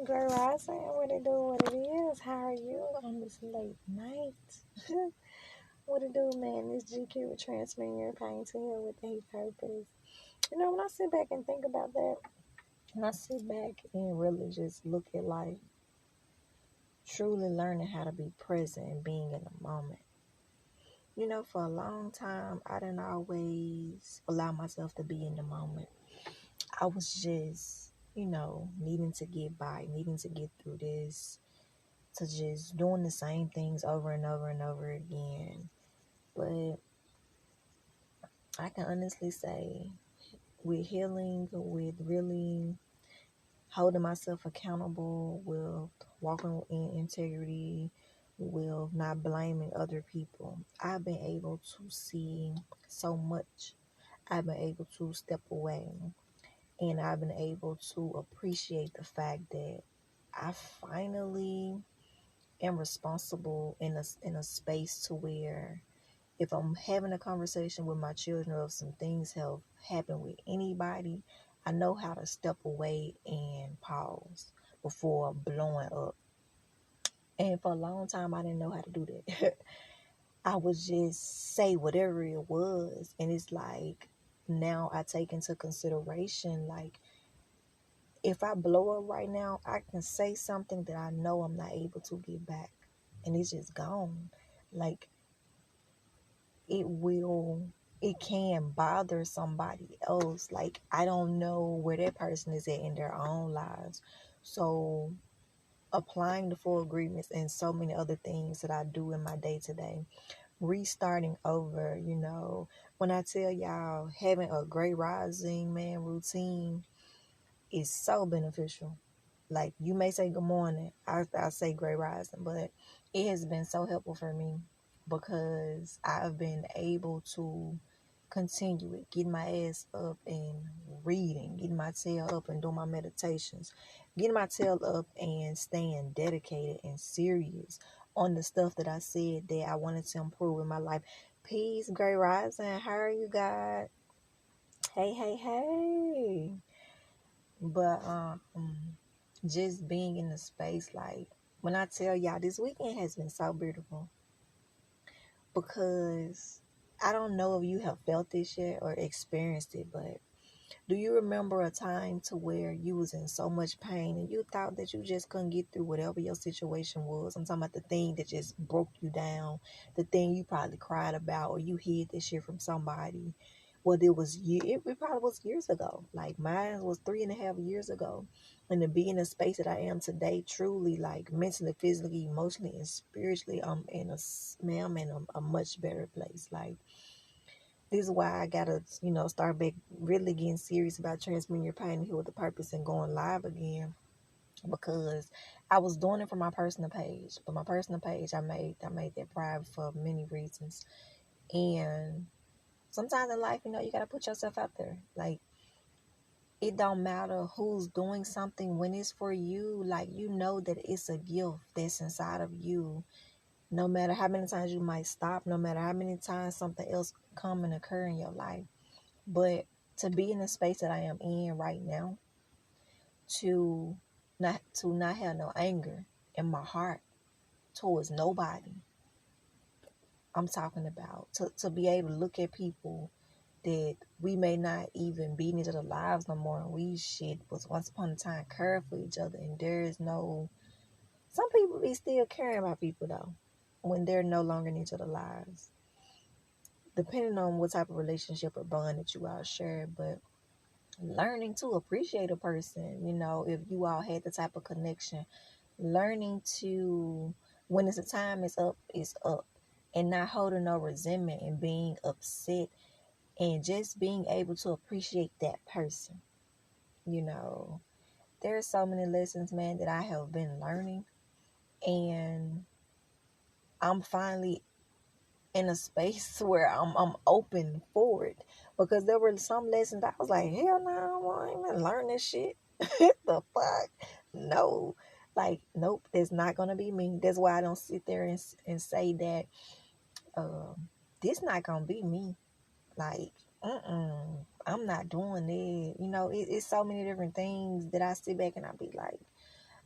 Great Rising. What it do, what it is. How are you on this late night? What it do, man? This GQ with transferring your pain to heal with a purpose. When I sit back and think about that, and I sit back and really just look at life, truly learning how to be present and being in the moment. For a long time, I didn't always allow myself to be in the moment. I was just, needing to get by, needing to get through this, to just doing the same things over and over and over again. But I can honestly say, with healing, with really holding myself accountable, with walking in integrity, with not blaming other people, I've been able to see so much. I've been able to step away, and I've been able to appreciate the fact that I finally am responsible in a space to where if I'm having a conversation with my children or if some things have happened with anybody, I know how to step away and pause before blowing up. And for a long time, I didn't know how to do that. I would just say whatever it was. And it's like now I take into consideration, like, if I blow up right now, I can say something that I know I'm not able to get back. And it's just gone. Like, it will, it can bother somebody else. Like, I don't know where that person is at in their own lives. So applying the full agreements and so many other things that I do in my day to day, restarting over, when I tell y'all having a great rising man routine is so beneficial. Like, you may say good morning, I say great rising, but it has been so helpful for me because I've been able to continue it, getting my ass up and reading, getting my tail up and doing my meditations, getting my tail up and staying dedicated and serious on the stuff that I said that I wanted to improve in my life. Peace, great rising. How are you, God? Hey, hey, hey. But just being in the space, like, when I tell y'all, this weekend has been so beautiful because I don't know if you have felt this yet or experienced it, but do you remember a time to where you was in so much pain and you thought that you just couldn't get through whatever your situation was? I'm talking about the thing that just broke you down, the thing you probably cried about or you hid this shit from somebody. Well, it probably was years ago. Like, mine was 3.5 years ago. And to be in the space that I am today, truly, like, mentally, physically, emotionally, and spiritually, I'm in a much better place. Like, this is why I gotta, start back really getting serious about transmitting your pain and heal with the purpose and going live again. Because I was doing it for my personal page, but my personal page I made that private for many reasons. And sometimes in life, you gotta put yourself out there. Like, it don't matter who's doing something when it's for you. Like, that it's a gift that's inside of you. No matter how many times you might stop, no matter how many times something else come and occur in your life. But to be in the space that I am in right now, to not have no anger in my heart towards nobody. I'm talking about to be able to look at people that we may not even be in each other's lives no more, and we shit was once upon a time care for each other, and there is no. Some people be still caring about people though, when they're no longer in each other's lives, depending on what type of relationship or bond that you all share. But learning to appreciate a person, if you all had the type of connection, learning to, when it's a time it's up, and not holding no resentment and being upset, and just being able to appreciate that person. There are so many lessons, man, that I have been learning, and I'm finally in a space where I'm open for it, because there were some lessons I was like, hell no, I ain't gonna learn this shit. The fuck, no, like, nope, it's not gonna be me. That's why I don't sit there and say that this not gonna be me. Like, I'm not doing it. It's so many different things that I sit back and I be like,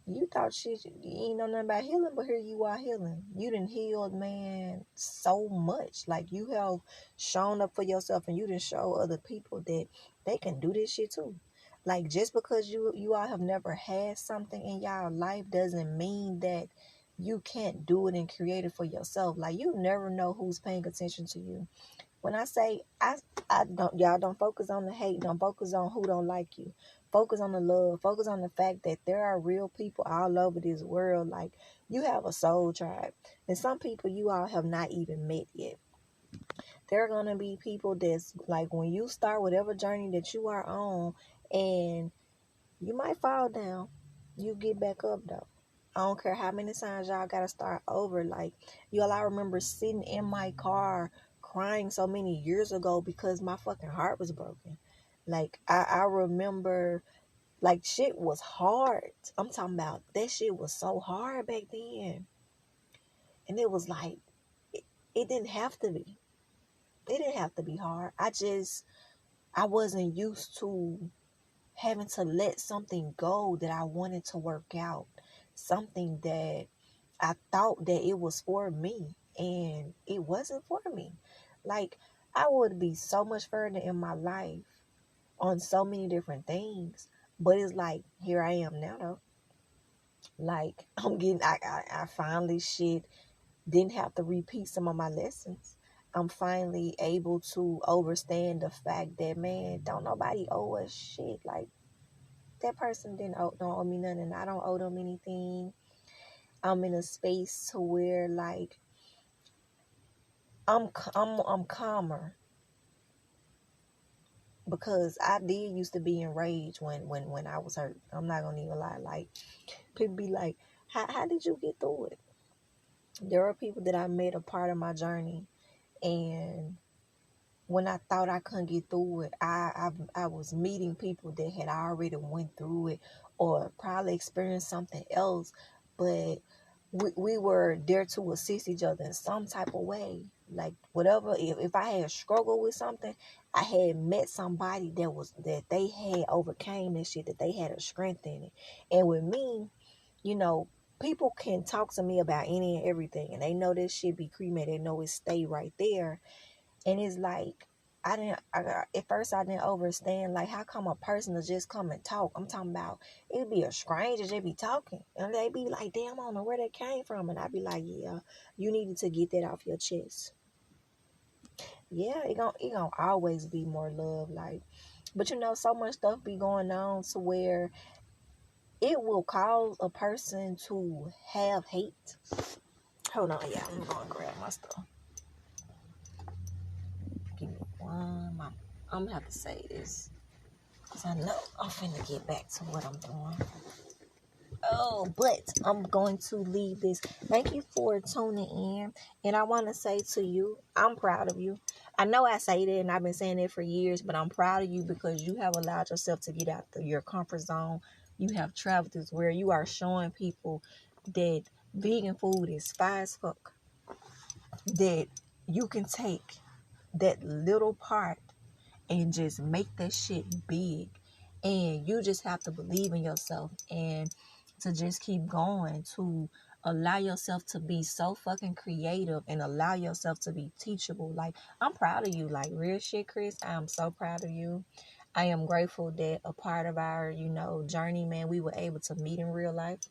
you thought shit, you ain't know nothing about healing, but here you are healing. You done healed, man, so much. Like, you have shown up for yourself, and you done show other people that they can do this shit too. Like, just because you all have never had something in y'all life doesn't mean that you can't do it and create it for yourself. Like, you never know who's paying attention to you. When I say I don't, y'all don't focus on the hate, don't focus on who don't like you. Focus on the love. Focus on the fact that there are real people all over this world. Like, you have a soul tribe. And some people you all have not even met yet. There are gonna be people that's like, when you start whatever journey that you are on, and you might fall down, you get back up though. I don't care how many times y'all gotta start over. Like, y'all, I remember sitting in my car crying so many years ago because my fucking heart was broken. Like, I remember, like, shit was hard. I'm talking about that shit was so hard back then. And it was like, it didn't have to be. It didn't have to be hard. I wasn't used to having to let something go that I wanted to work out. Something that I thought that it was for me, and it wasn't for me. Like, I would be so much further in my life on so many different things, but it's like, here I am now though. Like, I finally didn't have to repeat some of my lessons. I'm finally able to understand the fact that, man, don't nobody owe us shit. Like, that person don't owe me nothing. I don't owe them anything. I'm in a space to where, like, I'm calmer, because I did used to be enraged when I was hurt. I'm not gonna even lie. Like, people be like, how did you get through it? There are people that I met a part of my journey, and when I thought I couldn't get through it, I was meeting people that had already went through it, or probably experienced something else, but we were there to assist each other in some type of way. Like, whatever, if I had struggled with something, I had met somebody that they had overcame this shit, that they had a strength in it. And with me, you know, people can talk to me about any and everything, and they know this shit be cremated. They know it stay right there. And it's like, at first I didn't understand, like, how come a person will just come and talk? I'm talking about, it'd be a stranger, they be talking, and they be like, damn, I don't know where that came from. And I'd be like, yeah, you needed to get that off your chest. Yeah, it gonna always be more love. Like, but so much stuff be going on to where it will cause a person to have hate. Hold on, yeah, I'm gonna grab my stuff. Give me one moment. I'm gonna have to say this, because I know I'm finna get back to what I'm doing. Oh, but I'm going to leave this. Thank you for tuning in. And I want to say to you, I'm proud of you. I know I say that, and I've been saying it for years, but I'm proud of you because you have allowed yourself to get out of your comfort zone. You have traveled this where you are showing people that vegan food is fire as fuck. That you can take that little part and just make that shit big. And you just have to believe in yourself and to just keep going, to allow yourself to be so fucking creative and allow yourself to be teachable. Like, I'm proud of you. Like, real shit, Chris, I am so proud of you. I am grateful that a part of our, journey, man, we were able to meet in real life.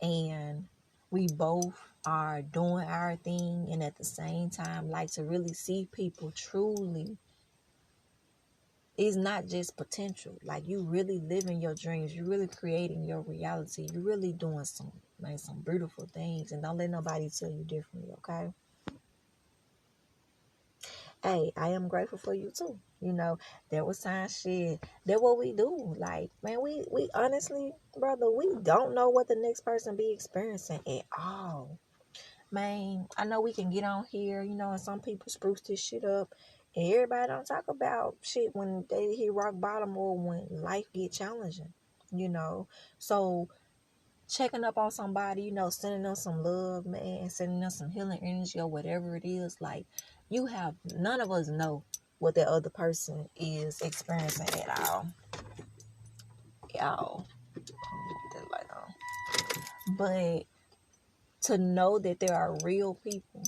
And we both are doing our thing, and at the same time, like, to really see people truly, it's not just potential. Like, you really living your dreams. You really creating your reality. You really doing some beautiful things. And don't let nobody tell you differently, okay? Hey, I am grateful for you too. There was times, shit, that what we do. Like, man, we honestly, brother, we don't know what the next person be experiencing at all. Man, I know we can get on here, and some people spruce this shit up, and everybody don't talk about shit when they hit rock bottom or when life get challenging, So checking up on somebody, sending them some love, man, sending them some healing energy or whatever it is. Like, none of us know what that other person is experiencing at all. At all. Let me get that light on. But to know that there are real people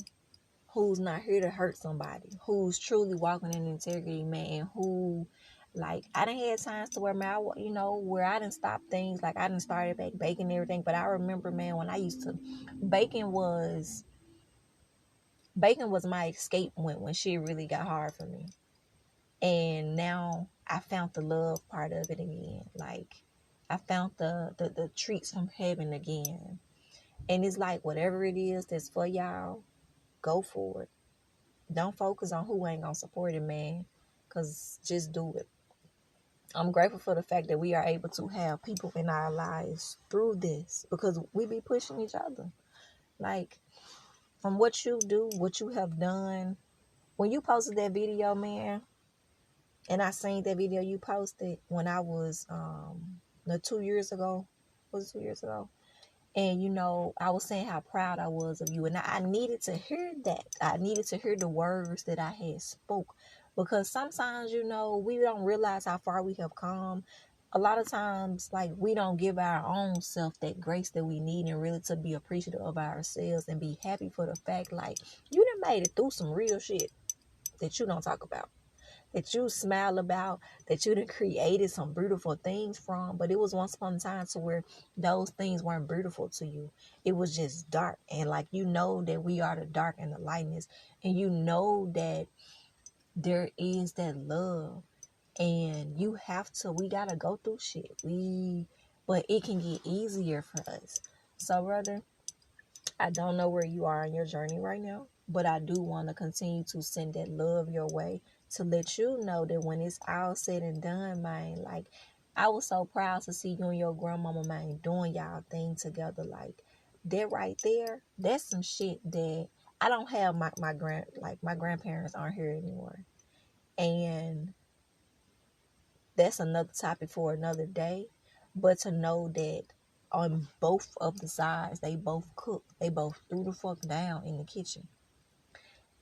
who's not here to hurt somebody, who's truly walking in integrity, man, and who, like, I done had times to where, man, where I didn't stop things, like, I didn't started back baking and everything, but I remember, man, when I used to, baking was, baking was my escape when shit really got hard for me. And now I found the love part of it again. Like, I found the treats from heaven again. And it's like, whatever it is that's for y'all, go for it. Don't focus on who ain't gonna support it, man. Cause just do it. I'm grateful for the fact that we are able to have people in our lives through this, because we be pushing each other. Like, from what you do, what you have done. When you posted that video, man, and I seen that video you posted when I was 2 years ago. Was it 2 years ago? And, I was saying how proud I was of you. And I needed to hear that. I needed to hear the words that I had spoke. Because sometimes, we don't realize how far we have come. A lot of times, like, we don't give our own self that grace that we need, and really to be appreciative of ourselves and be happy for the fact, like, you done made it through some real shit that you don't talk about, that you smile about, that you done created some beautiful things from. But it was once upon a time to where those things weren't beautiful to you. It was just dark. And, like, that we are the dark and the lightness. And that there is that love. And we gotta go through shit. But it can get easier for us. So, brother, I don't know where you are in your journey right now, but I do want to continue to send that love your way to let you know that when it's all said and done, man, like, I was so proud to see you and your grandmama, man, doing y'all thing together. Like, that right there, that's some shit that I don't have. My grandparents aren't here anymore. And that's another topic for another day. But to know that on both of the sides, they both cook. They both threw the fuck down in the kitchen.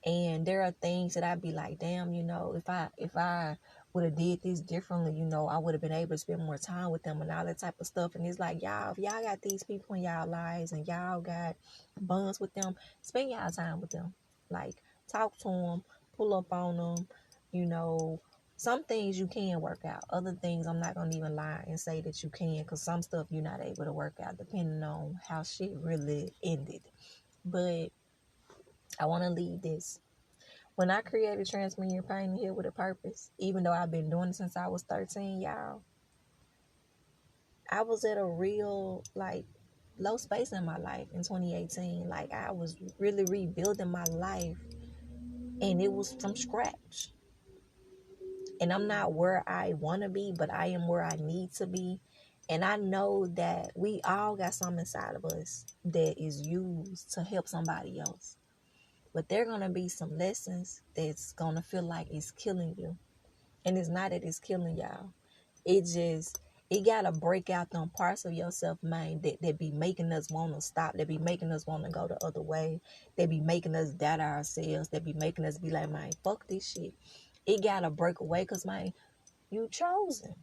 And there are things that I'd be like, damn, if I would have did this differently, I would have been able to spend more time with them and all that type of stuff. And it's like, y'all, if y'all got these people in y'all lives and y'all got bonds with them, spend y'all time with them. Like, talk to them, pull up on them, some things you can work out. Other things, I'm not going to even lie and say that you can, because some stuff you're not able to work out depending on how shit really ended. But I want to leave this. When I created Transmitting Your Pain Here with a Purpose, even though I've been doing it since I was 13, y'all, I was at a real, like, low space in my life in 2018. Like, I was really rebuilding my life, and it was from scratch. And I'm not where I want to be, but I am where I need to be. And I know that we all got something inside of us that is used to help somebody else. But there are going to be some lessons that's going to feel like it's killing you. And it's not that it's killing y'all. It got to break out them parts of yourself, man, that be making us want to stop, that be making us want to go the other way, that be making us doubt ourselves, that be making us be like, man, fuck this shit. It got to break away because, man, you chosen.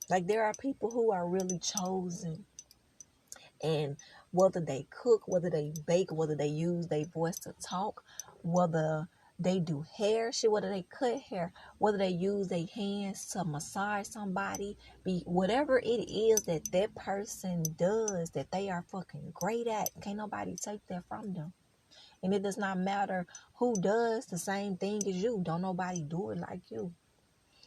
Like, there are people who are really chosen. And whether they cook, whether they bake, whether they use their voice to talk, whether they do hair shit, whether they cut hair, whether they use their hands to massage somebody, whatever it is that person does that they are fucking great at, can't nobody take that from them. And it does not matter who does the same thing as you. Don't nobody do it like you.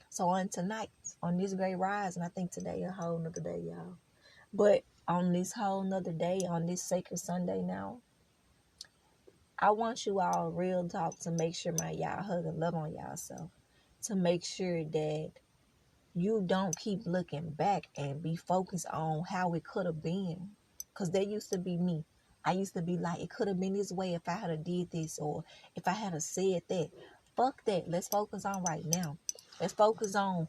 So on tonight, on this great rise, and I think today a whole nother day, y'all. But on this whole nother day, on this sacred Sunday now, I want you all real talk to make sure, man, y'all hug and love on y'allself. To make sure that you don't keep looking back and be focused on how it could have been. Because that used to be me. I used to be like, it could have been this way if I had did this, or if I had said that. Fuck that. Let's focus on right now. Let's focus on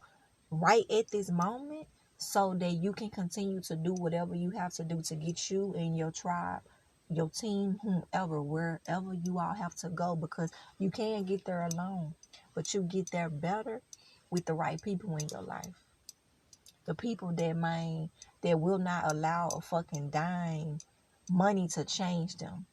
right at this moment, so that you can continue to do whatever you have to do to get you and your tribe, your team, whomever, wherever you all have to go, because you can't get there alone, but you get there better with the right people in your life. The people that will not allow a fucking dime money to change them.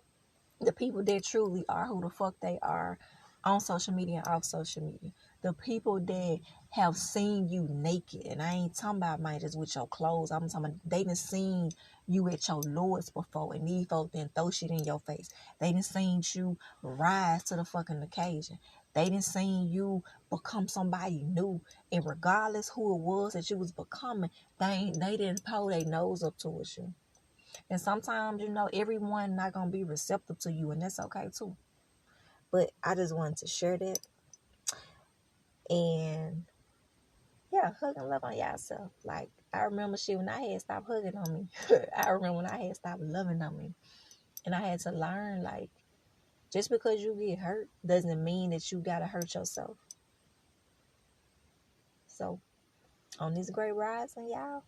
The people that truly are who the fuck they are on social media and off social media. The people that have seen you naked. And I ain't talking about, man, just with your clothes. I'm talking about they done seen you at your lowest before. And these folks done throw shit in your face. They done seen you rise to the fucking occasion. They done seen you become somebody new. And regardless who it was that you was becoming, they didn't pull their nose up towards you. And sometimes, everyone not going to be receptive to you, and that's okay too. But I just wanted to share that. And yeah, hug and love on yourself. Like, I remember shit when I had stopped hugging on me. I remember when I had stopped loving on me. And I had to learn, like, just because you get hurt doesn't mean that you got to hurt yourself. So, on this great rising, y'all,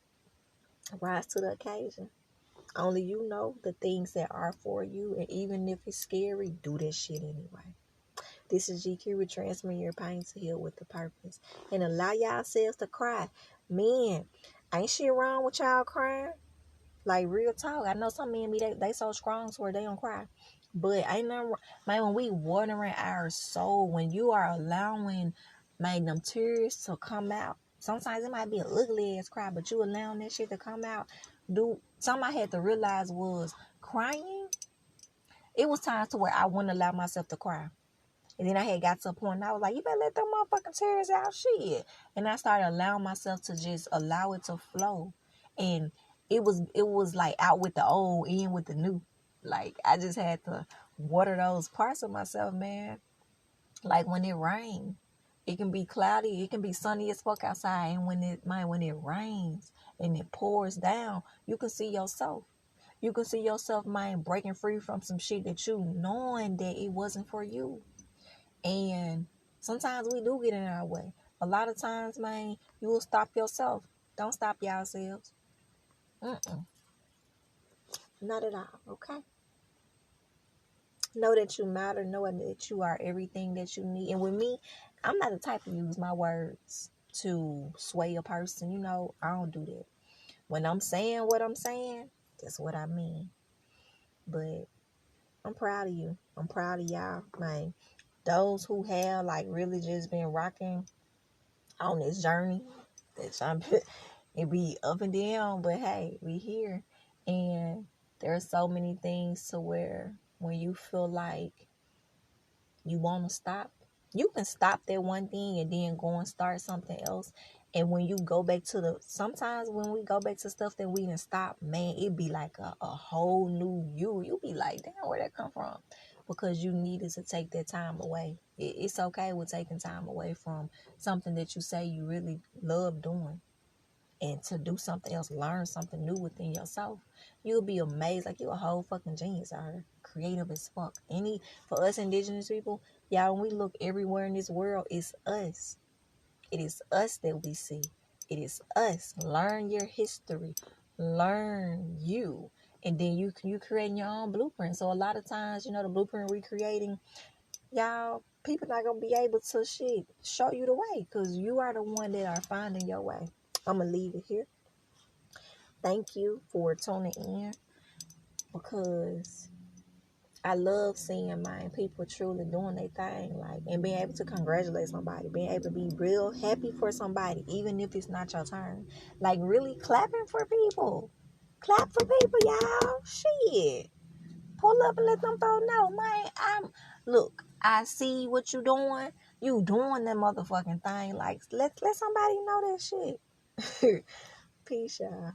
rise to the occasion. Only you know the things that are for you. And even if it's scary, do that shit anyway. This is GQ with Transferring Your Pain to Heal with a Purpose. And allow yourselves to cry. Men, ain't shit wrong with y'all crying. Like, real talk. I know some men, they so strong to where they don't cry. But ain't nothing, man, when we watering our soul, when you are allowing, man, them tears to come out. Sometimes it might be an ugly ass cry, but you allowing that shit to come out. Something I had to realize was crying. It was times to where I wouldn't allow myself to cry. And then I had got to a point and I was like, you better let them motherfucking tears out, shit. And I started allowing myself to just allow it to flow. And it was like out with the old, in with the new. Like, I just had to water those parts of myself, man. Like, when it rains, it can be cloudy, it can be sunny as fuck outside. And when it rains and it pours down, you can see yourself. You can see yourself, man, breaking free from some shit that you knowing that it wasn't for you. And sometimes we do get in our way. A lot of times, man, you will stop yourself. Don't stop yourselves. Not at all, okay? Know that you matter. Know that you are everything that you need. And with me, I'm not the type to use my words to sway a person. I don't do that. When I'm saying what I'm saying, that's what I mean. But I'm proud of you. I'm proud of y'all, man. Those who have, like, really just been rocking on this journey. It be up and down, but hey, we here. And there's so many things to where when you feel like you want to stop, you can stop that one thing and then go and start something else. And when you go back to sometimes when we go back to stuff that we didn't stop, man, it be like a whole new you. You be like, damn, where that come from? Because you needed to take that time away. It's okay with taking time away from something that you say you really love doing. And to do something else, learn something new within yourself. You'll be amazed. Like, you're a whole fucking genius out here. Creative as fuck. For us indigenous people, y'all, when we look everywhere in this world, it's us. It is us that we see. It is us. Learn your history. Learn you. And then you creating your own blueprint. So a lot of times, the blueprint we're creating, y'all, people not going to be able to show you the way. Because you are the one that are finding your way. I'm going to leave it here. Thank you for tuning in, because I love seeing my people truly doing their thing, like, and being able to congratulate somebody, being able to be real happy for somebody, even if it's not your turn. Like, really clapping for people. Clap for people, y'all. Shit. Pull up and let them folks know, man. Look, I see what you doing. You doing that motherfucking thing. Like, let somebody know that shit. Peace, y'all.